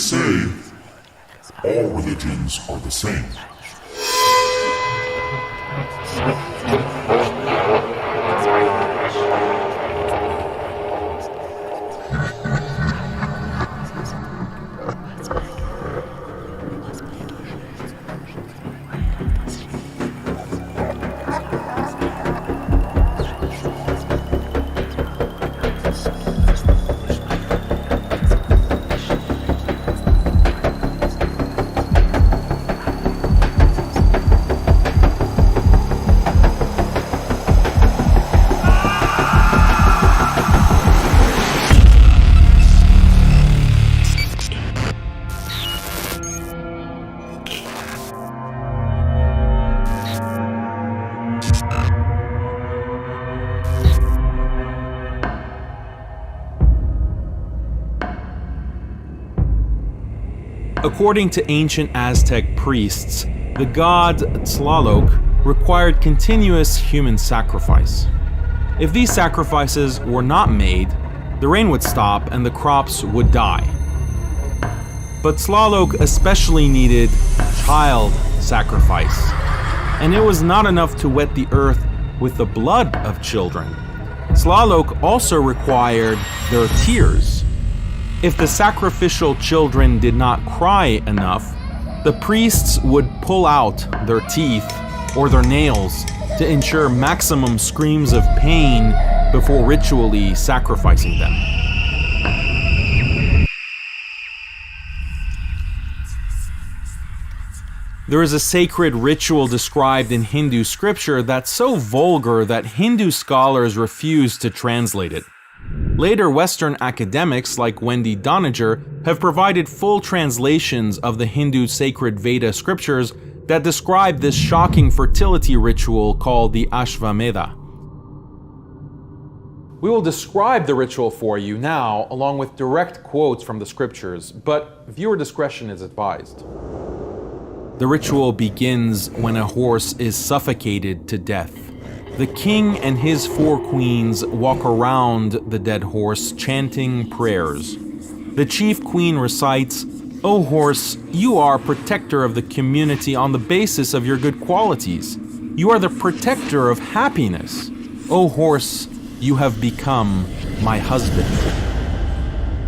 say all religions are the same. According to ancient Aztec priests, the god Tlaloc required continuous human sacrifice. If these sacrifices were not made, the rain would stop and the crops would die. But Tlaloc especially needed child sacrifice, and it was not enough to wet the earth with the blood of children. Tlaloc also required their tears. If the sacrificial children did not cry enough, the priests would pull out their teeth or their nails to ensure maximum screams of pain before ritually sacrificing them. There is a sacred ritual described in Hindu scripture that's so vulgar that Hindu scholars refuse to translate it. Later Western academics like Wendy Doniger have provided full translations of the Hindu sacred Veda scriptures that describe this shocking fertility ritual called the Ashvamedha. We will describe the ritual for you now along with direct quotes from the scriptures, but viewer discretion is advised. The ritual begins when a horse is suffocated to death. The king and his 4 queens walk around the dead horse chanting prayers. The chief queen recites, "O horse, you are protector of the community on the basis of your good qualities. You are the protector of happiness. O horse, you have become my husband."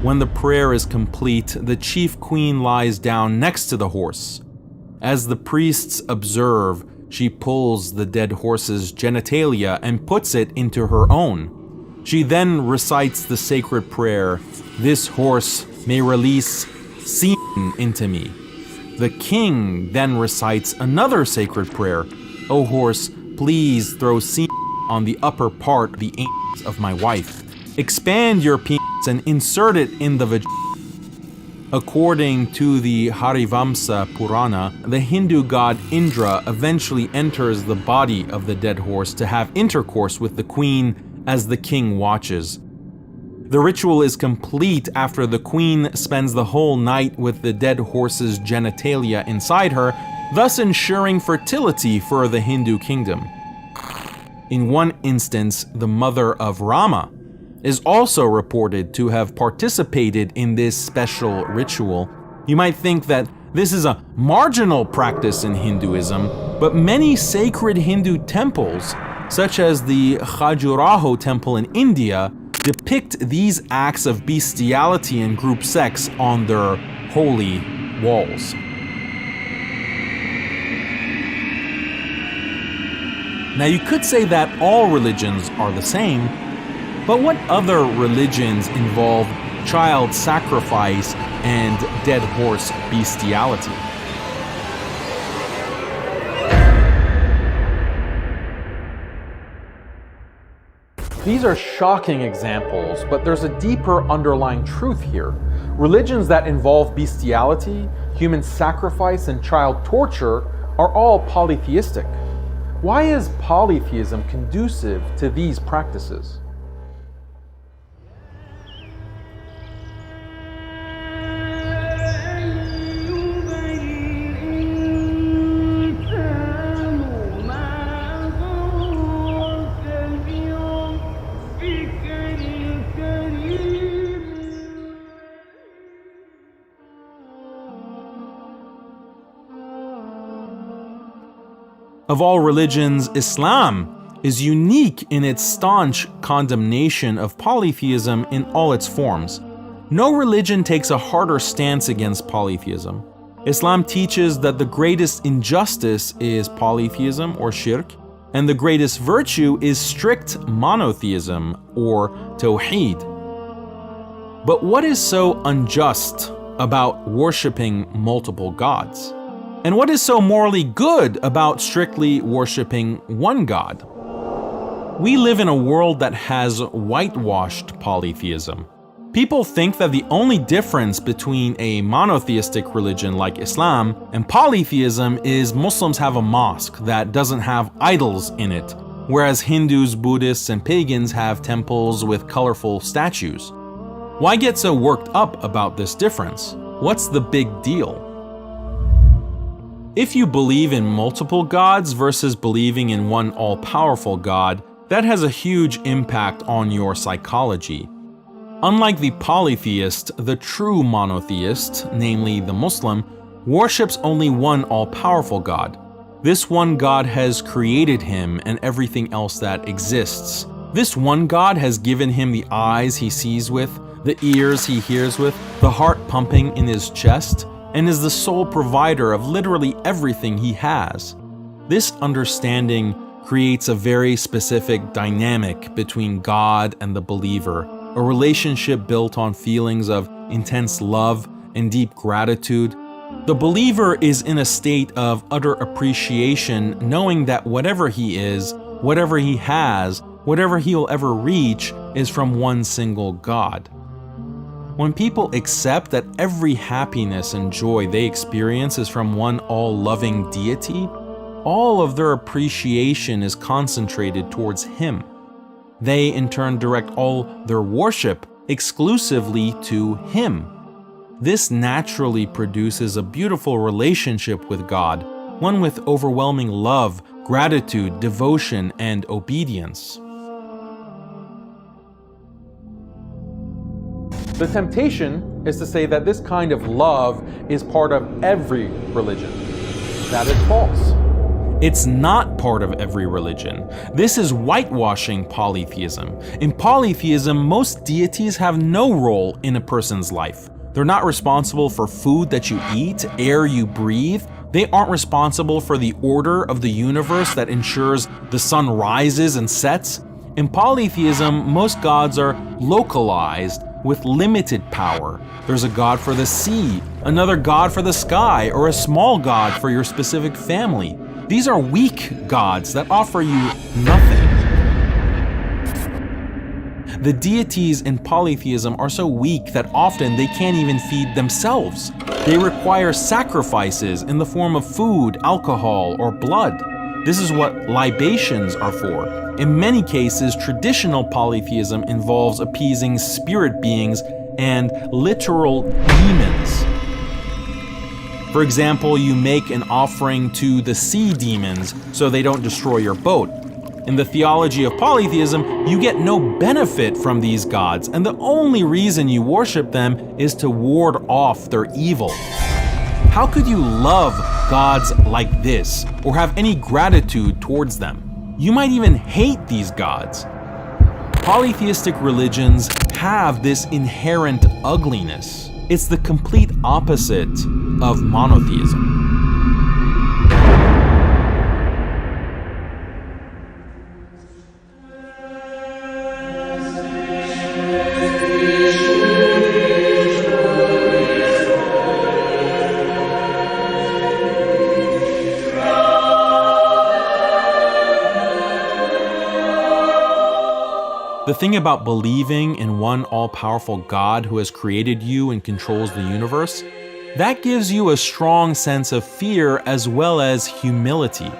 When the prayer is complete, the chief queen lies down next to the horse. As the priests observe, she pulls the dead horse's genitalia and puts it into her own. She then recites the sacred prayer, "This horse may release semen into me." The king then recites another sacred prayer, "O horse, please throw semen on the upper part of the anus of my wife. Expand your penis and insert it in the vagina." According to the Harivamsa Purana, the Hindu god Indra eventually enters the body of the dead horse to have intercourse with the queen as the king watches. The ritual is complete after the queen spends the whole night with the dead horse's genitalia inside her, thus ensuring fertility for the Hindu kingdom. In one instance, the mother of Rama is also reported to have participated in this special ritual. You might think that this is a marginal practice in Hinduism, but many sacred Hindu temples, such as the Khajuraho temple in India, depict these acts of bestiality and group sex on their holy walls. Now you could say that all religions are the same, but what other religions involve child sacrifice and dead horse bestiality? These are shocking examples, but there's a deeper underlying truth here. Religions that involve bestiality, human sacrifice, and child torture are all polytheistic. Why is polytheism conducive to these practices? Of all religions, Islam is unique in its staunch condemnation of polytheism in all its forms. No religion takes a harder stance against polytheism. Islam teaches that the greatest injustice is polytheism or shirk, and the greatest virtue is strict monotheism or tawheed. But what is so unjust about worshipping multiple gods? And what is so morally good about strictly worshipping one God? We live in a world that has whitewashed polytheism. People think that the only difference between a monotheistic religion like Islam and polytheism is Muslims have a mosque that doesn't have idols in it, whereas Hindus, Buddhists, and pagans have temples with colorful statues. Why get so worked up about this difference? What's the big deal? If you believe in multiple gods versus believing in one all-powerful God, that has a huge impact on your psychology. Unlike the polytheist, the true monotheist, namely the Muslim, worships only one all-powerful God. This one God has created him and everything else that exists. This one God has given him the eyes he sees with, the ears he hears with, the heart pumping in his chest, and is the sole provider of literally everything he has. This understanding creates a very specific dynamic between God and the believer, a relationship built on feelings of intense love and deep gratitude. The believer is in a state of utter appreciation, knowing that whatever he is, whatever he has, whatever he will ever reach is from one single God. When people accept that every happiness and joy they experience is from one all-loving deity, all of their appreciation is concentrated towards him. They in turn direct all their worship exclusively to him. This naturally produces a beautiful relationship with God, one with overwhelming love, gratitude, devotion, and obedience. The temptation is to say that this kind of love is part of every religion. That is false. It's not part of every religion. This is whitewashing polytheism. In polytheism, most deities have no role in a person's life. They're not responsible for food that you eat, air you breathe. They aren't responsible for the order of the universe that ensures the sun rises and sets. In polytheism, most gods are localized with limited power. There's a god for the sea, another god for the sky, or a small god for your specific family. These are weak gods that offer you nothing. The deities in polytheism are so weak that often they can't even feed themselves. They require sacrifices in the form of food, alcohol, or blood. This is what libations are for. In many cases, traditional polytheism involves appeasing spirit beings and literal demons. For example, you make an offering to the sea demons so they don't destroy your boat. In the theology of polytheism, you get no benefit from these gods, and the only reason you worship them is to ward off their evil. How could you love gods like this, or have any gratitude towards them? You might even hate these gods. Polytheistic religions have this inherent ugliness. It's the complete opposite of monotheism. The thing about believing in one all-powerful God who has created you and controls the universe, that gives you a strong sense of fear as well as humility.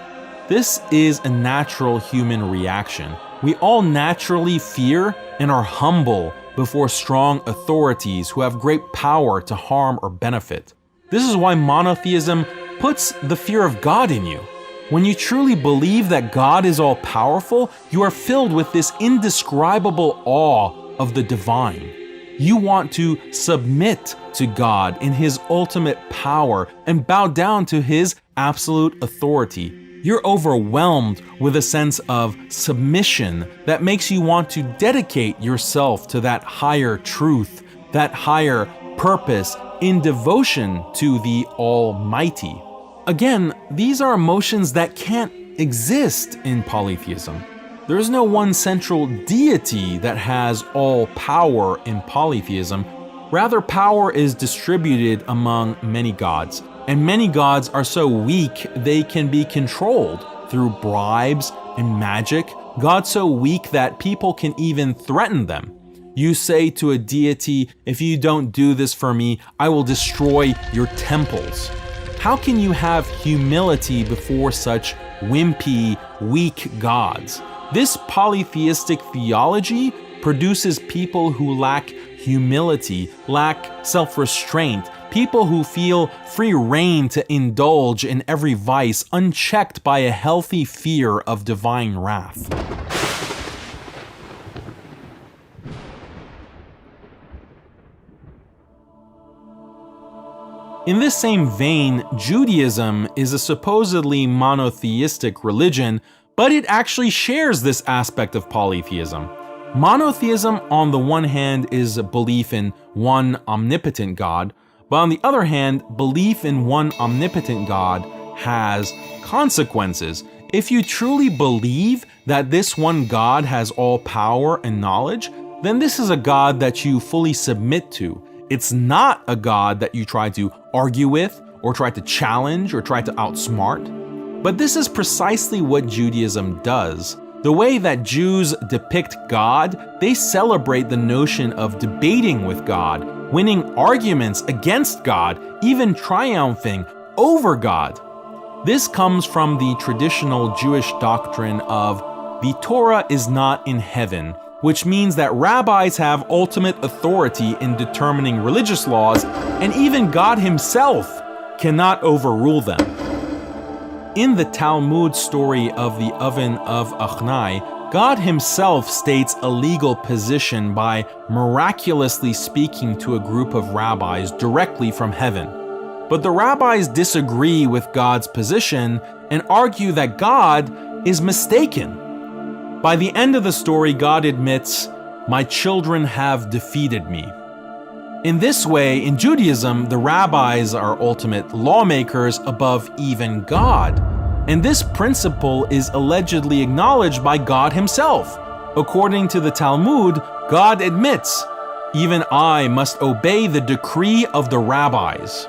This is a natural human reaction. We all naturally fear and are humble before strong authorities who have great power to harm or benefit. This is why monotheism puts the fear of God in you. When you truly believe that God is all-powerful, you are filled with this indescribable awe of the divine. You want to submit to God in His ultimate power and bow down to His absolute authority. You're overwhelmed with a sense of submission that makes you want to dedicate yourself to that higher truth, that higher purpose in devotion to the Almighty. Again, these are emotions that can't exist in polytheism. There is no one central deity that has all power in polytheism. Rather, power is distributed among many gods, and many gods are so weak they can be controlled through bribes and magic. Gods so weak that people can even threaten them. You say to a deity, "If you don't do this for me, I will destroy your temples." How can you have humility before such wimpy, weak gods? This polytheistic theology produces people who lack humility, lack self-restraint, people who feel free rein to indulge in every vice unchecked by a healthy fear of divine wrath. In this same vein, Judaism is a supposedly monotheistic religion, but it actually shares this aspect of polytheism. Monotheism, on the one hand, is a belief in one omnipotent God, but on the other hand, belief in one omnipotent God has consequences. If you truly believe that this one God has all power and knowledge, then this is a God that you fully submit to. It's not a God that you try to argue with, or try to challenge, or try to outsmart. But this is precisely what Judaism does. The way that Jews depict God, they celebrate the notion of debating with God, winning arguments against God, even triumphing over God. This comes from the traditional Jewish doctrine of the Torah is not in heaven, which means that rabbis have ultimate authority in determining religious laws, and even God himself cannot overrule them. In the Talmud story of the oven of Achnai, God himself states a legal position by miraculously speaking to a group of rabbis directly from heaven. But the rabbis disagree with God's position and argue that God is mistaken. By the end of the story, God admits, "My children have defeated me." In this way, in Judaism, the rabbis are ultimate lawmakers above even God. And this principle is allegedly acknowledged by God himself. According to the Talmud, God admits, "Even I must obey the decree of the rabbis."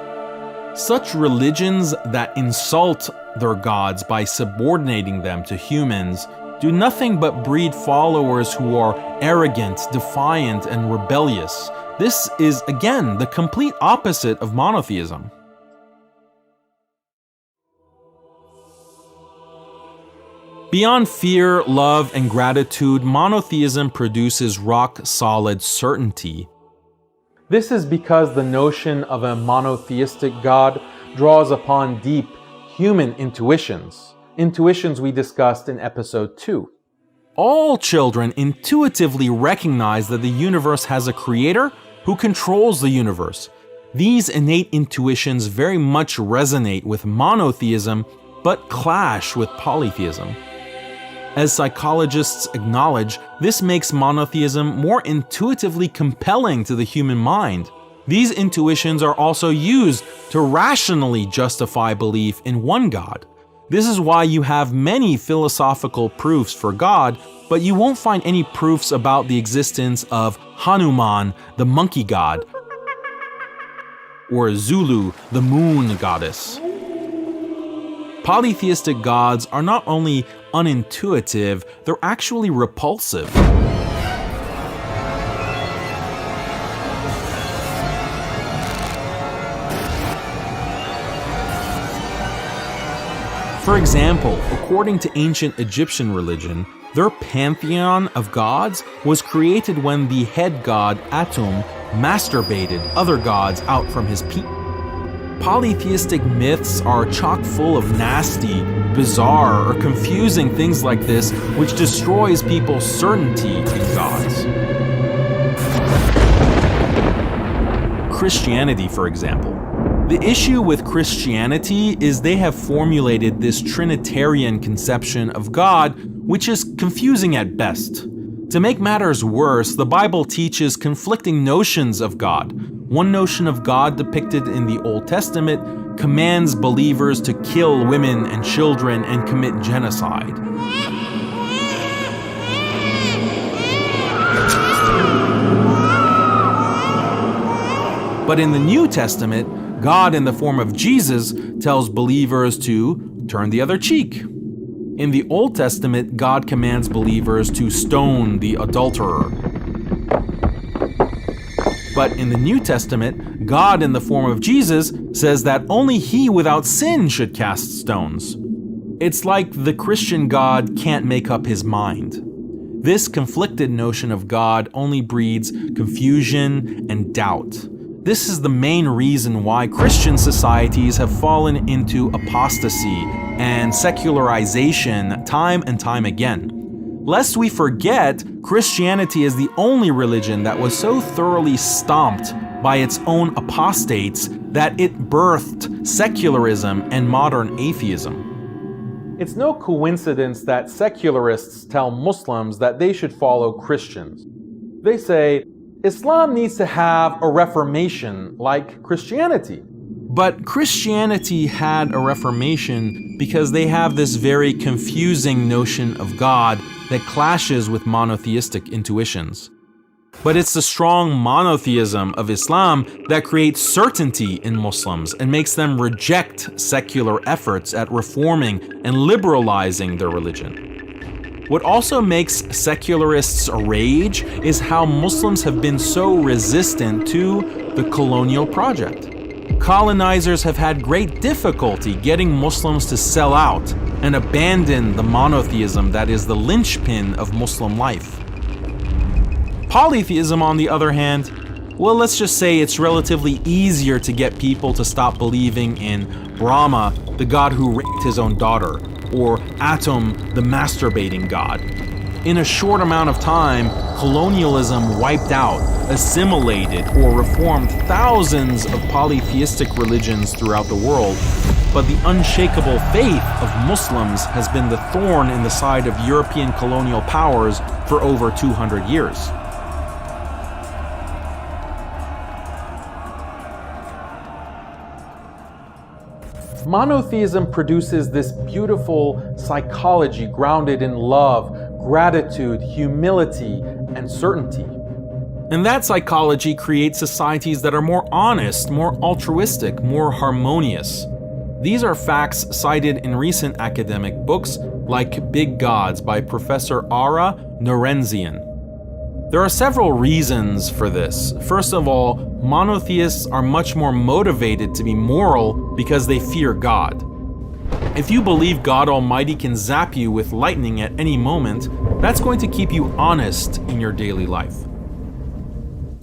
Such religions that insult their gods by subordinating them to humans do nothing but breed followers who are arrogant, defiant, and rebellious. This is, again, the complete opposite of monotheism. Beyond fear, love, and gratitude, monotheism produces rock-solid certainty. This is because the notion of a monotheistic God draws upon deep human intuitions we discussed in episode 2. All children intuitively recognize that the universe has a creator who controls the universe. These innate intuitions very much resonate with monotheism, but clash with polytheism. As psychologists acknowledge, this makes monotheism more intuitively compelling to the human mind. These intuitions are also used to rationally justify belief in one God. This is why you have many philosophical proofs for God, but you won't find any proofs about the existence of Hanuman, the monkey god, or Zulu, the moon goddess. Polytheistic gods are not only unintuitive, they're actually repulsive. For example, according to ancient Egyptian religion, their pantheon of gods was created when the head god Atum masturbated other gods out from his penis. Polytheistic myths are chock full of nasty, bizarre, or confusing things like this, which destroys people's certainty in gods. Christianity, for example. The issue with Christianity is they have formulated this Trinitarian conception of God, which is confusing at best. To make matters worse, the Bible teaches conflicting notions of God. One notion of God depicted in the Old Testament commands believers to kill women and children and commit genocide. But in the New Testament, God in the form of Jesus tells believers to turn the other cheek. In the Old Testament, God commands believers to stone the adulterer. But in the New Testament, God in the form of Jesus says that only he without sin should cast stones. It's like the Christian God can't make up his mind. This conflicted notion of God only breeds confusion and doubt. This is the main reason why Christian societies have fallen into apostasy and secularization time and time again. Lest we forget, Christianity is the only religion that was so thoroughly stomped by its own apostates that it birthed secularism and modern atheism. It's no coincidence that secularists tell Muslims that they should follow Christians. They say, Islam needs to have a reformation like Christianity. But Christianity had a reformation because they have this very confusing notion of God that clashes with monotheistic intuitions. But it's the strong monotheism of Islam that creates certainty in Muslims and makes them reject secular efforts at reforming and liberalizing their religion. What also makes secularists rage is how Muslims have been so resistant to the colonial project. Colonizers have had great difficulty getting Muslims to sell out and abandon the monotheism that is the linchpin of Muslim life. Polytheism, on the other hand, well, let's just say it's relatively easier to get people to stop believing in Brahma, the god who raped his own daughter, or Atum, the masturbating god. In a short amount of time, colonialism wiped out, assimilated, or reformed thousands of polytheistic religions throughout the world, but the unshakable faith of Muslims has been the thorn in the side of European colonial powers for over 200 years. Monotheism produces this beautiful psychology grounded in love, gratitude, humility, and certainty. And that psychology creates societies that are more honest, more altruistic, more harmonious. These are facts cited in recent academic books like Big Gods by Professor Ara Norenzian. There are several reasons for this. First of all, monotheists are much more motivated to be moral because they fear God. If you believe God Almighty can zap you with lightning at any moment, that's going to keep you honest in your daily life.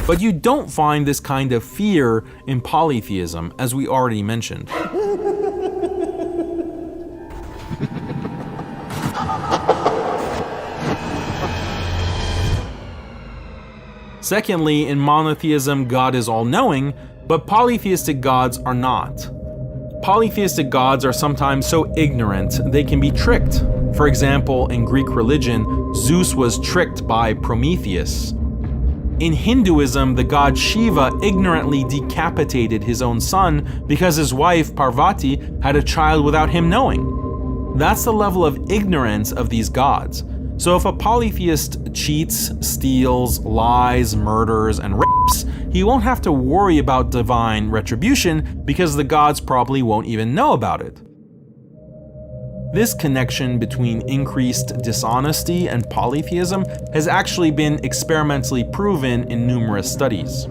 But you don't find this kind of fear in polytheism, as we already mentioned. Secondly, in monotheism, God is all-knowing, but polytheistic gods are not. Polytheistic gods are sometimes so ignorant they can be tricked. For example, in Greek religion, Zeus was tricked by Prometheus. In Hinduism, the god Shiva ignorantly decapitated his own son because his wife Parvati had a child without him knowing. That's the level of ignorance of these gods. So if a polytheist cheats, steals, lies, murders, and rapes, he won't have to worry about divine retribution because the gods probably won't even know about it. This connection between increased dishonesty and polytheism has actually been experimentally proven in numerous studies.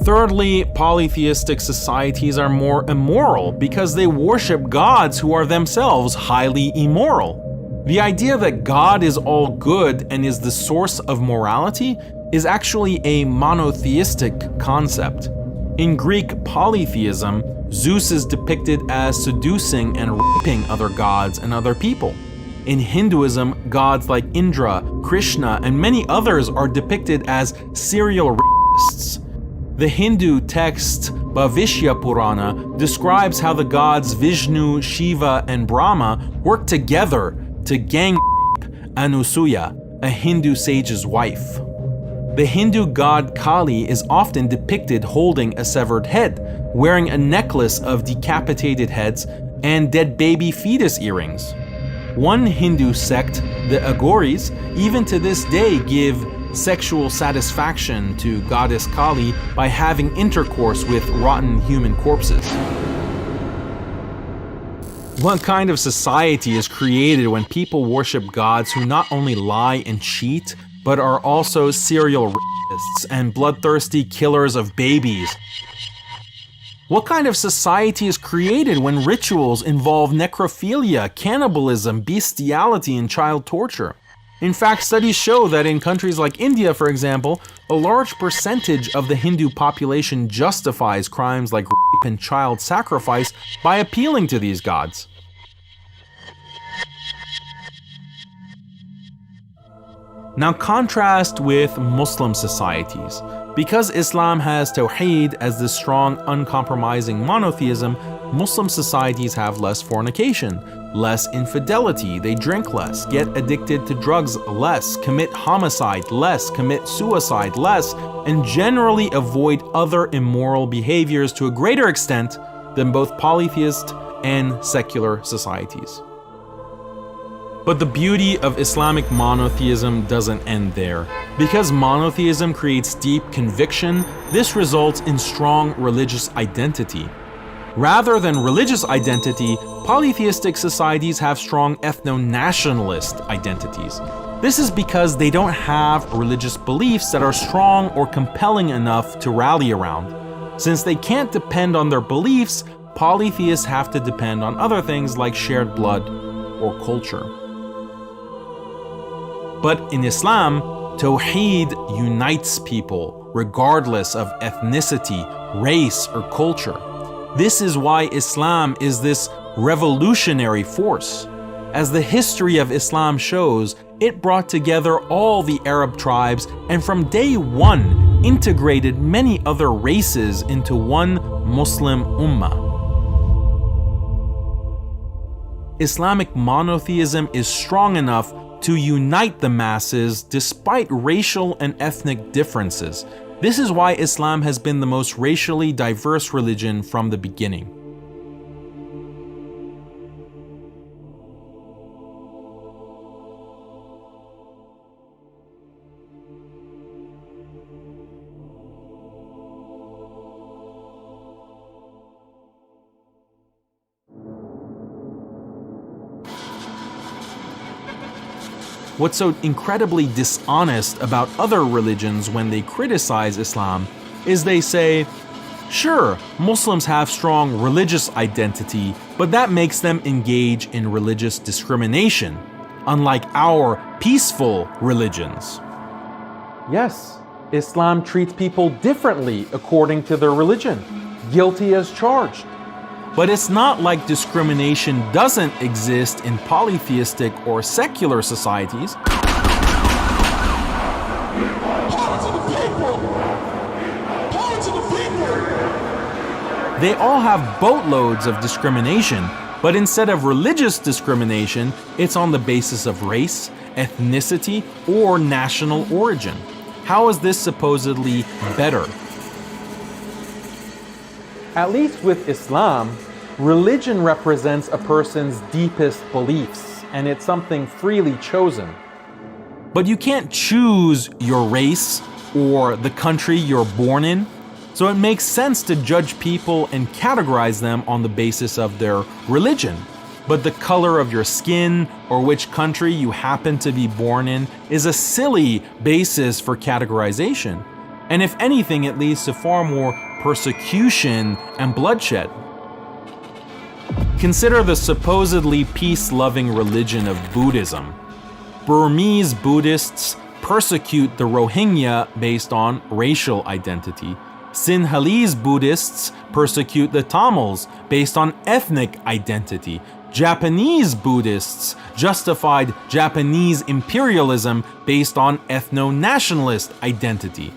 Thirdly, polytheistic societies are more immoral because they worship gods who are themselves highly immoral. The idea that God is all good and is the source of morality is actually a monotheistic concept. In Greek polytheism, Zeus is depicted as seducing and raping other gods and other people. In Hinduism, gods like Indra, Krishna, and many others are depicted as serial rapists. The Hindu text Bhavishya Purana describes how the gods Vishnu, Shiva, and Brahma work together to gang rape Anusuya, a Hindu sage's wife. The Hindu god Kali is often depicted holding a severed head, wearing a necklace of decapitated heads and dead baby fetus earrings. One Hindu sect, the Aghoris, even to this day give sexual satisfaction to goddess Kali by having intercourse with rotten human corpses. What kind of society is created when people worship gods who not only lie and cheat, but are also serial rapists and bloodthirsty killers of babies? What kind of society is created when rituals involve necrophilia, cannibalism, bestiality, and child torture? In fact, studies show that in countries like India, for example, a large percentage of the Hindu population justifies crimes like rape and child sacrifice by appealing to these gods. Now contrast with Muslim societies. Because Islam has Tawheed as the strong, uncompromising monotheism, Muslim societies have less fornication, less infidelity, they drink less, get addicted to drugs less, commit homicide less, commit suicide less, and generally avoid other immoral behaviors to a greater extent than both polytheist and secular societies. But the beauty of Islamic monotheism doesn't end there. Because monotheism creates deep conviction, this results in strong religious identity. Rather than religious identity, polytheistic societies have strong ethno-nationalist identities. This is because they don't have religious beliefs that are strong or compelling enough to rally around. Since they can't depend on their beliefs, polytheists have to depend on other things like shared blood or culture. But in Islam, Tawheed unites people regardless of ethnicity, race, or culture. This is why Islam is this revolutionary force. As the history of Islam shows, it brought together all the Arab tribes and from day one integrated many other races into one Muslim ummah. Islamic monotheism is strong enough to unite the masses despite racial and ethnic differences. This is why Islam has been the most racially diverse religion from the beginning. What's so incredibly dishonest about other religions when they criticize Islam is they say, sure, Muslims have strong religious identity, but that makes them engage in religious discrimination, unlike our peaceful religions. Yes, Islam treats people differently according to their religion, guilty as charged. But it's not like discrimination doesn't exist in polytheistic or secular societies. They all have boatloads of discrimination, but instead of religious discrimination, it's on the basis of race, ethnicity, or national origin. How is this supposedly better? At least with Islam, religion represents a person's deepest beliefs, and it's something freely chosen. But you can't choose your race or the country you're born in, so it makes sense to judge people and categorize them on the basis of their religion. But the color of your skin or which country you happen to be born in is a silly basis for categorization. And if anything, it leads to far more persecution and bloodshed. Consider the supposedly peace-loving religion of Buddhism. Burmese Buddhists persecute the Rohingya based on racial identity. Sinhalese Buddhists persecute the Tamils based on ethnic identity. Japanese Buddhists justified Japanese imperialism based on ethno-nationalist identity.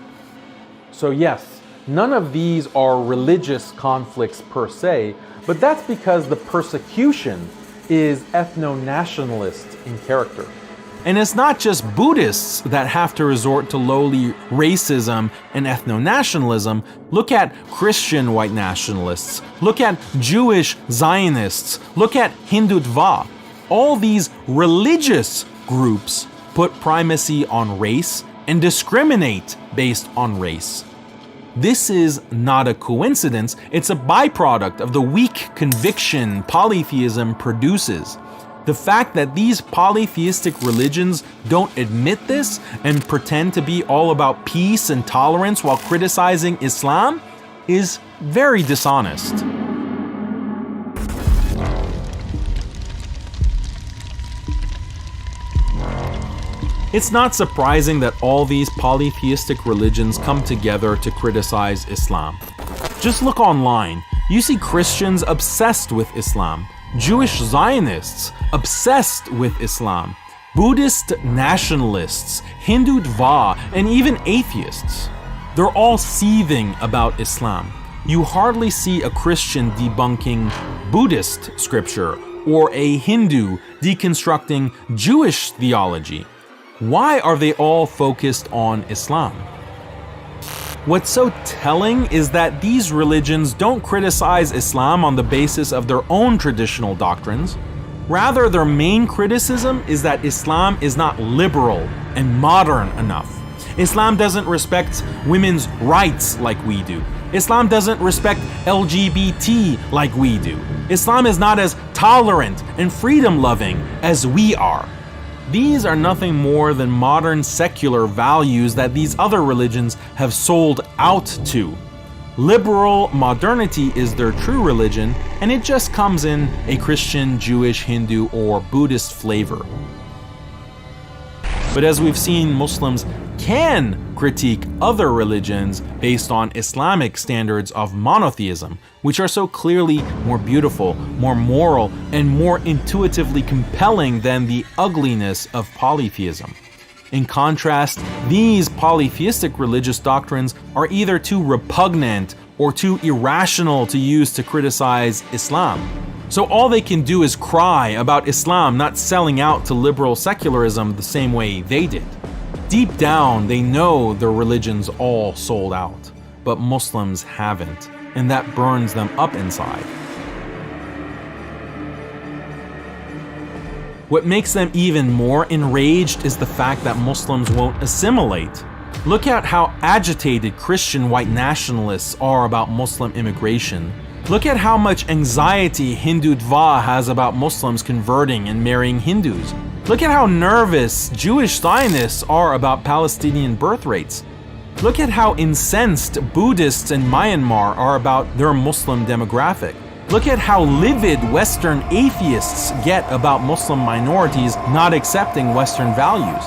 So yes, None of these are religious conflicts per se, but that's because the persecution is ethno-nationalist in character. And it's not just Buddhists that have to resort to lowly racism and ethno-nationalism. Look at Christian white nationalists. Look at Jewish Zionists. Look at Hindu Dawah. All these religious groups put primacy on race and discriminate based on race. This is not a coincidence, it's a byproduct of the weak conviction polytheism produces. The fact that these polytheistic religions don't admit this and pretend to be all about peace and tolerance while criticizing Islam is very dishonest. It's not surprising that all these polytheistic religions come together to criticize Islam. Just look online. You see Christians obsessed with Islam, Jewish Zionists obsessed with Islam, Buddhist nationalists, Hindu Dawah, and even atheists. They're all seething about Islam. You hardly see a Christian debunking Buddhist scripture or a Hindu deconstructing Jewish theology. Why are they all focused on Islam? What's so telling is that these religions don't criticize Islam on the basis of their own traditional doctrines. Rather, their main criticism is that Islam is not liberal and modern enough. Islam doesn't respect women's rights like we do. Islam doesn't respect LGBT like we do. Islam is not as tolerant and freedom-loving as we are. These are nothing more than modern secular values that these other religions have sold out to. Liberal modernity is their true religion, and it just comes in a Christian, Jewish, Hindu, or Buddhist flavor. But as we've seen, Muslims can critique other religions based on Islamic standards of monotheism, which are so clearly more beautiful, more moral, and more intuitively compelling than the ugliness of polytheism. In contrast, these polytheistic religious doctrines are either too repugnant or too irrational to use to criticize Islam. So all they can do is cry about Islam not selling out to liberal secularism the same way they did. Deep down, they know their religion's all sold out, but Muslims haven't, and that burns them up inside. What makes them even more enraged is the fact that Muslims won't assimilate. Look at how agitated Christian white nationalists are about Muslim immigration. Look at how much anxiety Hindu Dawah has about Muslims converting and marrying Hindus. Look at how nervous Jewish Zionists are about Palestinian birth rates. Look at how incensed Buddhists in Myanmar are about their Muslim demographic. Look at how livid Western atheists get about Muslim minorities not accepting Western values.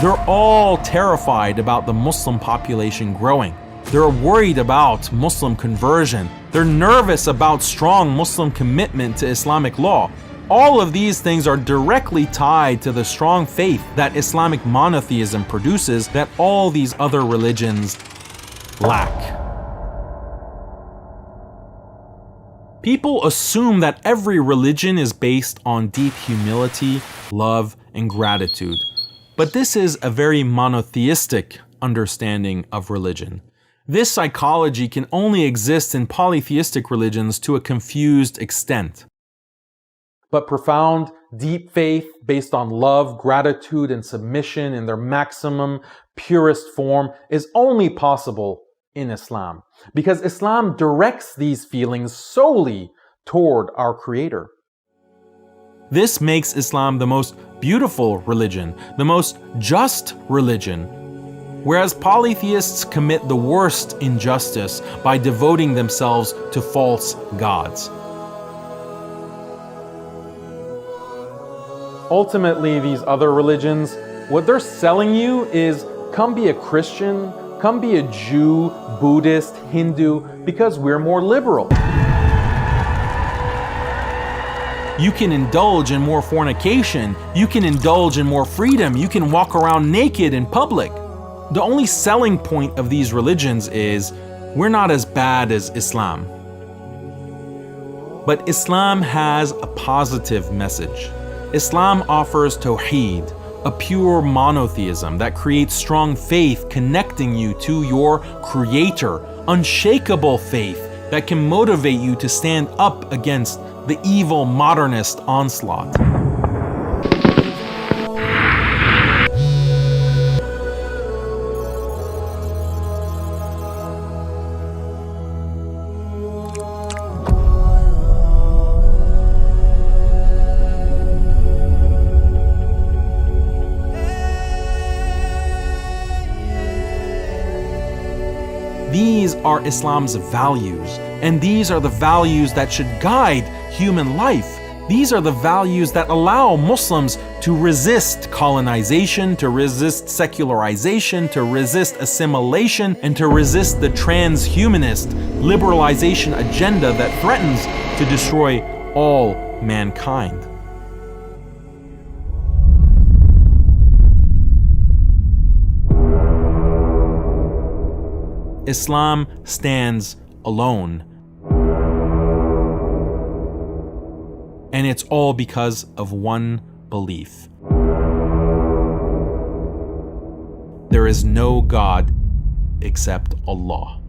They're all terrified about the Muslim population growing. They're worried about Muslim conversion. They're nervous about strong Muslim commitment to Islamic law. All of these things are directly tied to the strong faith that Islamic monotheism produces that all these other religions lack. People assume that every religion is based on deep humility, love, and gratitude. But this is a very monotheistic understanding of religion. This psychology can only exist in polytheistic religions to a confused extent. But profound, deep faith based on love, gratitude, and submission in their maximum, purest form is only possible in Islam, because Islam directs these feelings solely toward our Creator. This makes Islam the most beautiful religion, the most just religion, whereas polytheists commit the worst injustice by devoting themselves to false gods. Ultimately, these other religions, what they're selling you is, come be a Christian, come be a Jew, Buddhist, Hindu, because we're more liberal. You can indulge in more fornication, you can indulge in more freedom, you can walk around naked in public. The only selling point of these religions is, we're not as bad as Islam. But Islam has a positive message. Islam offers Tawheed, a pure monotheism that creates strong faith connecting you to your Creator, unshakable faith that can motivate you to stand up against the evil modernist onslaught. These are Islam's values, and these are the values that should guide human life. These are the values that allow Muslims to resist colonization, to resist secularization, to resist assimilation, and to resist the transhumanist liberalization agenda that threatens to destroy all mankind. Islam stands alone. And it's all because of one belief. There is no God except Allah.